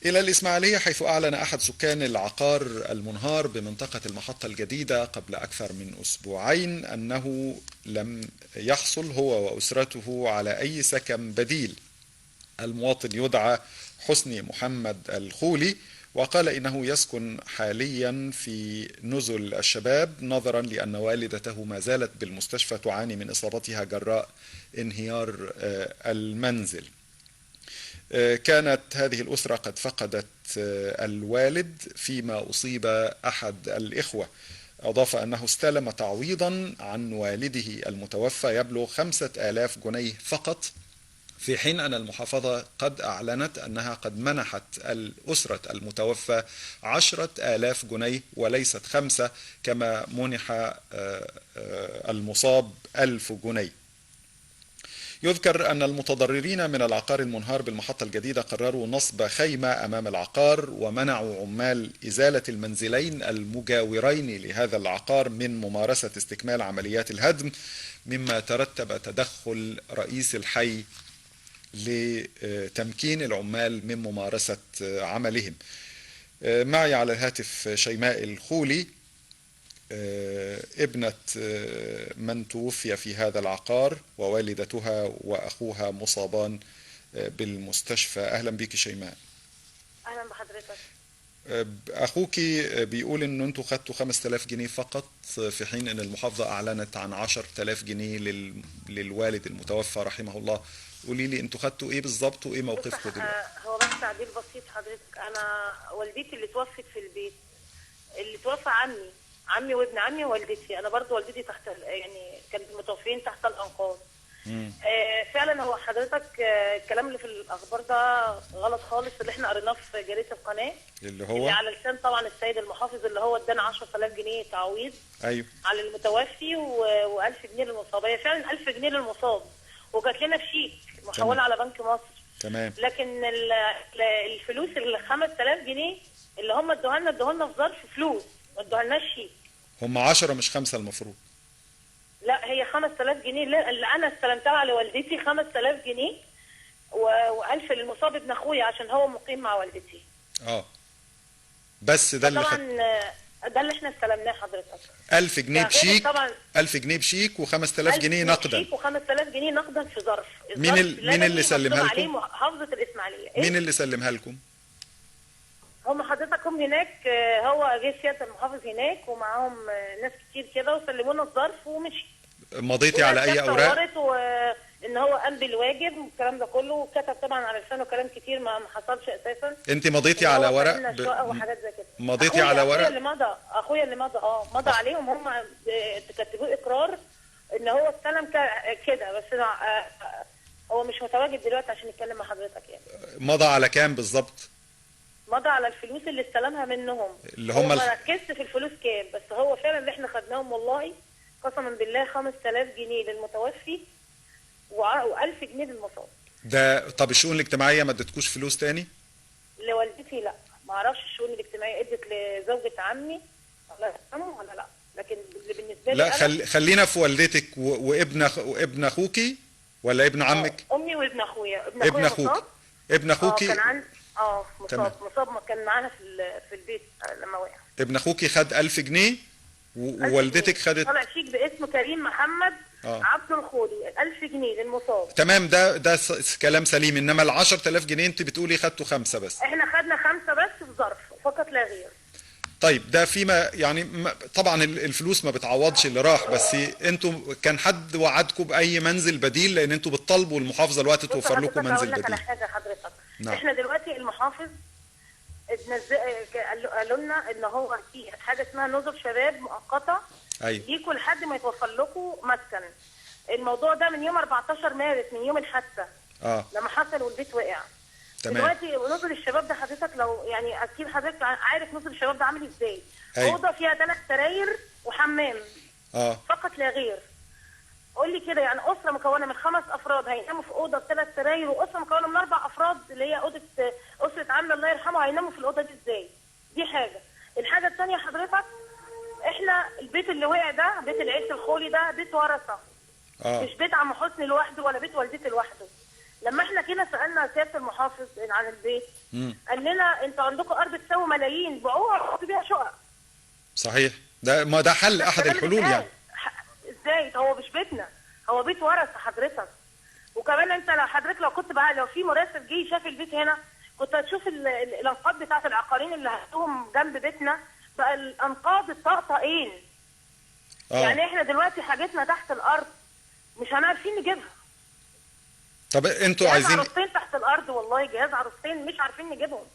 إلى الإسماعيلية، حيث أعلن أحد سكان العقار المنهار بمنطقة المحطة الجديدة قبل أكثر من أسبوعين أنه لم يحصل هو وأسرته على أي سكن بديل. المواطن يدعى حسني محمد الخولي، وقال إنه يسكن حاليا في نزل الشباب نظرا لأن والدته ما زالت بالمستشفى تعاني من إصابتها جراء انهيار المنزل. كانت هذه الأسرة قد فقدت الوالد فيما أصيب أحد الإخوة. أضاف أنه استلم تعويضا عن والده المتوفى يبلغ 5000 جنيه فقط، في حين أن المحافظة قد أعلنت أنها قد منحت الأسرة المتوفى 10,000 جنيه وليست 5 كما منح المصاب 1000 جنيه. يذكر أن المتضررين من العقار المنهار بالمحطة الجديدة قرروا نصب خيمة أمام العقار، ومنعوا عمال إزالة المنزلين المجاورين لهذا العقار من ممارسة استكمال عمليات الهدم، مما ترتب تدخل رئيس الحي لتمكين العمال من ممارسة عملهم. معي على الهاتف شيماء الخولي، ابنة من توفي في هذا العقار، ووالدتها وأخوها مصابان بالمستشفى. أهلا بك شيماء. اهلا بحضرتك. أخوك بيقول إن أنتوا خدتوا 5000 جنيه فقط، في حين إن المحافظة أعلنت عن 10,000 جنيه للوالد المتوفى رحمه الله. قولي لي أنتوا خدتوا إيه بالظبط وإيه موقفكم دلوقتي؟ هو بس تعديل بسيط حضرتك. أنا والدتي اللي توفت في البيت، اللي توفى عمي وابن عمي ووالدتي. أنا برضو والدتي تحت يعني كانت متوفين تحت الأنقاض. فعلا هو حضرتك الكلام اللي في الاخبار ده غلط خالص، اللي احنا قريناه في جريده القناه، اللي على لسان طبعا السيد المحافظ، اللي هو ادانا 10,000 جنيه تعويض. ايوه، على المتوفي و1000 جنيه للمصاب. هي فعلا 1000 جنيه للمصاب، وجات لنا في شيك محوله على بنك مصر. تمام. لكن الفلوس ال 5000 جنيه اللي هم ادوها لنا في ظرف فلوس، ما ادوهالناش شيك. هم 10 مش 5 المفروض. لا، هي 5000 جنيه اللي انا استلمتها على والدتي، 5000 جنيه و1000 للمصاب ابن اخويا عشان هو مقيم مع والدتي. بس ده اللي طبعا ده اللي احنا استلمناه حضرتك. 1000 جنيه بشيك، طبعا 1000 جنيه بشيك و5000 جنيه نقدا. بشيك و5000 جنيه نقدا في ظرف. مين اللي سلمها لكم؟ محافظة الإسماعيلية. مين اللي سلمها لكم؟ هم حضرتك هم هناك، هو جه سيادة المحافظ هناك ومعاهم ناس كتير كده، وسلمونا الظرف ومشي. مضيتي على اي اوراق؟ وان هو قام بالواجب والكلام ده كله، وكتب طبعا على لسانه كلام كتير ما حصلش اساسا. انت مضيتي على ورق وحاجات زي كده. مضيتي على ورق؟ اخويا اللي مضى عليهم. هم كتبوا اقرار ان هو استلم كده، بس هو مش متواجد دلوقتي عشان يتكلم مع حضرتك. يعني مضى على كام بالظبط؟ مضى على الفلوس اللي استلمها منهم، اللي هم ما ركزش في الفلوس كام، بس هو فعلا اللي احنا خدناهم والله قسما بالله 5000 جنيه للمتوفي و1000 جنيه للمصاب. ده طب الشؤون الاجتماعيه ما ادتكوش فلوس تاني؟ لوالدتي لا، ما اعرفش الشؤون الاجتماعيه ادت لزوجة عمي ولا لا، لكن بالنسبه لي لا خلينا في والدتك وابن اخوكي ولا ابن عمك؟ امي وابن اخويا. ابن اخوكي كان مصاب كان معانا في البيت لما وقع. ابن اخوكي خد 1000 جنيه ووالدتك خدت طلع شيك باسم كريم محمد عبد الخولي 1000 جنيه للمصاب. تمام، ده كلام سليم. انما ال 10000 جنيه انت بتقولي خدتوا 5 بس. احنا خدنا 5 بس في ظرف فقط لا غير. طيب ده فيما يعني طبعا الفلوس ما بتعوضش اللي راح، بس انتوا كان حد وعدكم باي منزل بديل؟ لان انتوا بتطالبوا المحافظه الوقت توفر لكم منزل بديل. على حاجه حضرتك، نعم. احنا دلوقتي المحافظ قالوا لنا ان هو في حاجه اسمها نزل شباب مؤقته. ايوه. ليكوا لحد ما يتوفر لكم مسكن. الموضوع ده من يوم 14 مارس، من يوم الحادثه لما حصل والبيت وقع. تمام. دلوقتي نزل الشباب ده حضرتك، لو يعني اكيد حضرتك عارف نزل الشباب ده عامل ازاي. أيوة. اوضه فيها 3 سراير وحمام فقط لا غير. قول لي كده، يعني اسره مكونه من 5 افراد هيناموا في اوضه ب3 سراير، واسره مكونه من 4 افراد اللي هي اوضه اسره عمي الله يرحمه هيناموا في الاوضه دي ازاي؟ دي حاجه. الحاجه الثانيه حضرتك، احنا البيت اللي وقع ده، بيت العيله الخولي ده بيت ورثه. مش بيت عم حسني لوحده ولا بيت والدتي لوحده. لما احنا كده سالنا سياده المحافظ عن البيت قال لنا انتوا عندكم ارض تساوي ملايين، باعوها وحطوا بيها شقق. صحيح، ده حل احد الحلول يعني. ازاي؟ هو مش بيتنا، هو بيت ورث حضرتك. وكمان انت لو كنت بقى لو في مراسل جه شاف البيت هنا كنت هتشوف الانقاض بتاعت العقارين اللي هاتوهم جنب بيتنا، بقى الانقاض الطقطقين. يعني احنا دلوقتي حاجتنا تحت الارض مش هنعرفين نجيبها. طب انتوا جهاز عايزين عروستين تحت الارض، والله جهاز عروستين مش عارفين نجيبهم.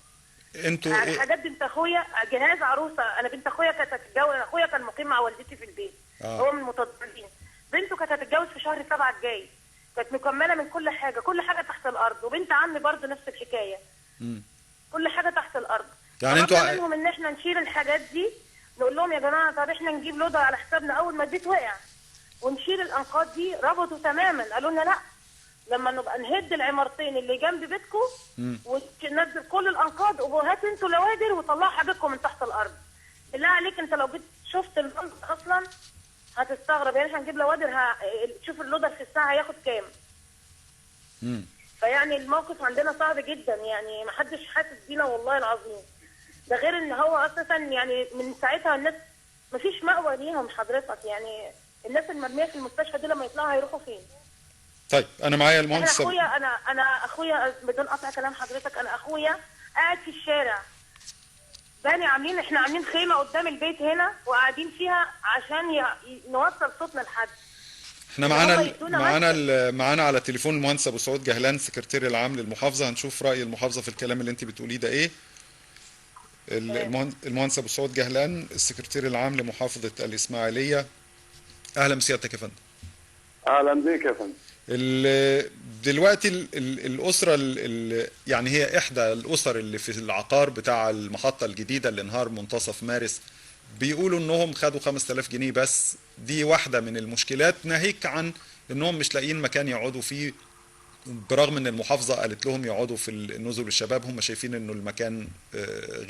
انتوا يعني حاجات بنت اخويا، جهاز عروسه، انا بنت اخويا كانت هتتجوز، اخويا كان مقيم مع والدتي في البيت. هو من المتضررين. بنته كانت هتتجوز في شهر 7 الجاي، كانت مكمله من كل حاجه، كل حاجه تحت الارض. وبنت عمي برضه نفس الحكايه. كل حاجه تحت الارض. يعني انتوا منهم ان احنا نشيل الحاجات دي، نقول لهم يا جماعه طب احنا نجيب لودر على حسابنا اول ما البيت وقع ونشيل الانقاض دي. رفضوا تماما، قالوا لنا لا، لما نبقى نهد العمارتين اللي جنب بيتكم وننزل كل الانقاض وهاتوا انتوا لوادر وطلعوا حاجتكم من تحت الارض. بالله عليك انت لو جيت شفت المنطقه اصلا هتستغرب. يعني احنا هنجيب لوادر تشوف اللودر في الساعه هياخد كام. فيعني الموقف عندنا صعب جدا، يعني ما حدش حاسس بينا والله العظيم. ده غير ان هو اساسا يعني من ساعتها الناس ما فيش مأوى ليهم حضرتك. يعني الناس المرميه في المستشفى دي لما يطلعوا هيروحوا فين؟ طيب انا معايا المهندس. انا اخويا بدون قطع كلام حضرتك، انا اخويا قاعد في الشارع احنا عاملين خيمه قدام البيت هنا وقاعدين فيها عشان نوصل صوتنا لحد. احنا معانا على التليفون المهندس ابو سعود جهلان السكرتير العام للمحافظه. هنشوف راي المحافظه في الكلام اللي انت بتقوليه ده ايه. المهندس ابو سعود جهلان السكرتير العام لمحافظه الاسماعيليه. اهلا بسيادتك يا فندم. اهلا بيك يا فندم. دلوقتي الاسره يعني هي احدى الاسر اللي في العقار بتاع المحطه الجديده اللي انهار منتصف مارس، بيقولوا انهم خدوا 5000 جنيه بس. دي واحده من المشكلات، ناهيك عن انهم مش لاقيين مكان يقعدوا فيه، برغم ان المحافظه قالت لهم يقعدوا في النزل الشباب. هم شايفين انه المكان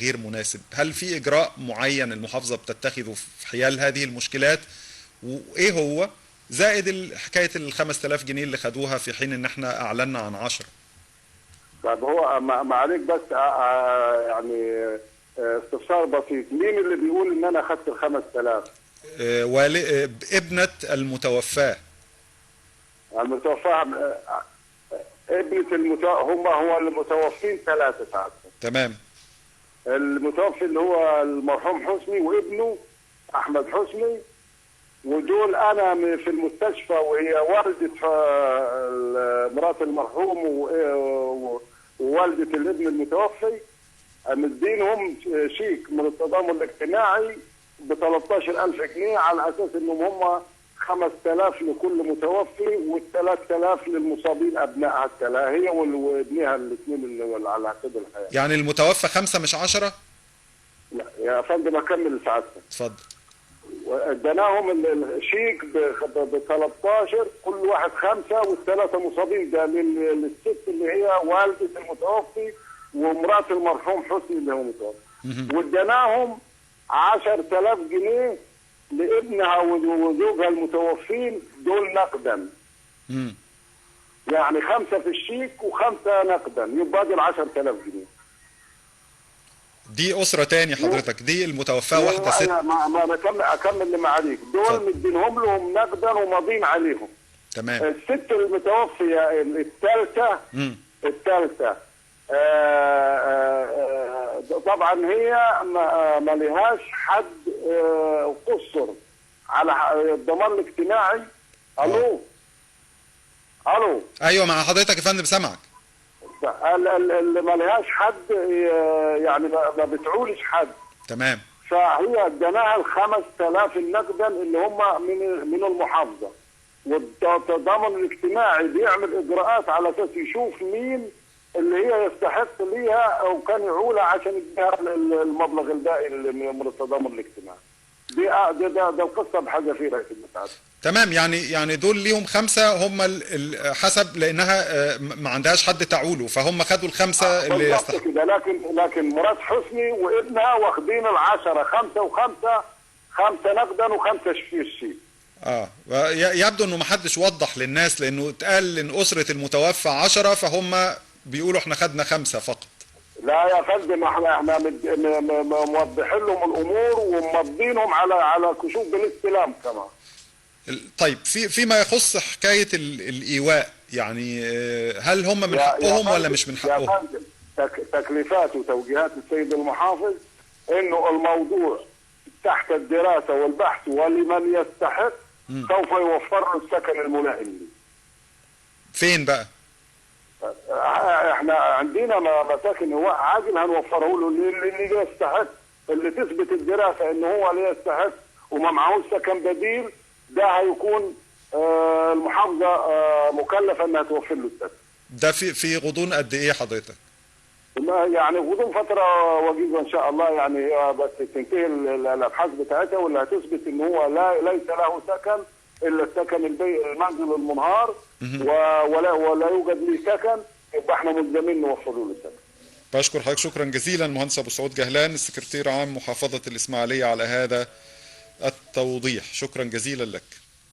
غير مناسب. هل في اجراء معين المحافظه بتتخذه في حيال هذه المشكلات، وايه هو؟ زائد حكايه ال 5000 جنيه اللي خدوها في حين ان احنا اعلنا عن 10. طيب هو ما عليك بس يعني استفسار بسيط، مين اللي بيقول ان انا اخذت ال 5000؟ ابنه المتوفاه. المتوفاه ابنه هو المتوفين 3 ساعات. تمام. المتوفي اللي هو المرحوم حسني وابنه احمد حسني، ودول انا في المستشفى وهي والده مرات المرحوم ووالده الابن المتوفي، مدينهم شيك من التضامن الاجتماعي ب 13000 جنيه على اساس انهم هم 5000 لكل متوفي وال3000 للمصابين ابنائها هي وابنها الاثنين اللي على حساب الحياه. يعني المتوفى 5 مش 10؟ لا يا فندم اكمل سعادتك. اتفضل. اديناهم الشيك ب 13 كل واحد 5 وال3 مصابين ده للست اللي هي والده المتوفي ومرات المرحوم حسني اللي هو متوفي. واديناهم 10000 جنيه لابنها وزوجها المتوفين دول نقدا. يعني 5 في الشيك و5 نقدا، يبقى دول 10000 جنيه. دي أسرة تاني حضرتك، دي المتوفاة واحدة ست. ما أكمل اللي ما عليك. دول مدينهم لهم نقدا وماضين عليهم. تمام. الست المتوفية الثالثة طبعا هي ما لهاش حد قصر على الضمان الاجتماعي. الو ايوه مع حضرتك يا فندم، سامعك. اللي ما لهاش حد يعني ما بتعولش حد. تمام. فهي اديناها ال 5000 النقدا اللي هم من المحافظه، والتضامن الاجتماعي بيعمل اجراءات على اساس يشوف مين اللي هي يستحق ليها او كان يعولها عشان يديها المبلغ الباقي من التضامن الاجتماعي. ده القصه بحذافيرها كده. تمام. يعني دول ليهم 5 هم حسب، لانها ما عندهاش حد تعوله، فهم خدوا ال5 اللي يستحق كده. لكن مرات حسني وابنها واخدين ال10 5 و5 5 نقدا و5 في الشيك. يبدو انه ما حدش وضح للناس، لانه اتقال ان اسرة المتوفى 10 فهم بيقولوا احنا خدنا 5 فقط. لا يا فندم، احنا موضحين لهم الامور ومضينهم على كشوف بالاستلام كمان. طيب فيما يخص حكاية الإيواء، يعني هل هم من حقهم ولا مش من حقهم؟ يا فندم، تكليفات وتوجيهات السيد المحافظ انه الموضوع تحت الدراسة والبحث، ولمن يستحق سوف يوفر له السكن الملائم له. فين بقى؟ احنا عندنا مساكن إيواء عاجل هنوفره له اللي يستحق، اللي تثبت الدراسة انه هو اللي يستحق وما معهوش سكن بديل، ده هيكون المحافظة مكلفة انها توفر له السكن. ده في غضون قد ايه حضرتك؟ يعني غضون فترة وجيزة ان شاء الله، يعني هي بس تنتهي الابحاث بتاعتها واللي هتثبت ان هو ليس له سكن الا السكن المنزل المنهار ولا يوجد لي سكن، يبقى احنا ملزمين نوفر له السكن. بشكر حضرتك شكرا جزيلا مهندس ابو سعود جهلان، السكرتير عام محافظة الاسماعيلية، على هذا التوضيح. شكرا جزيلا لك.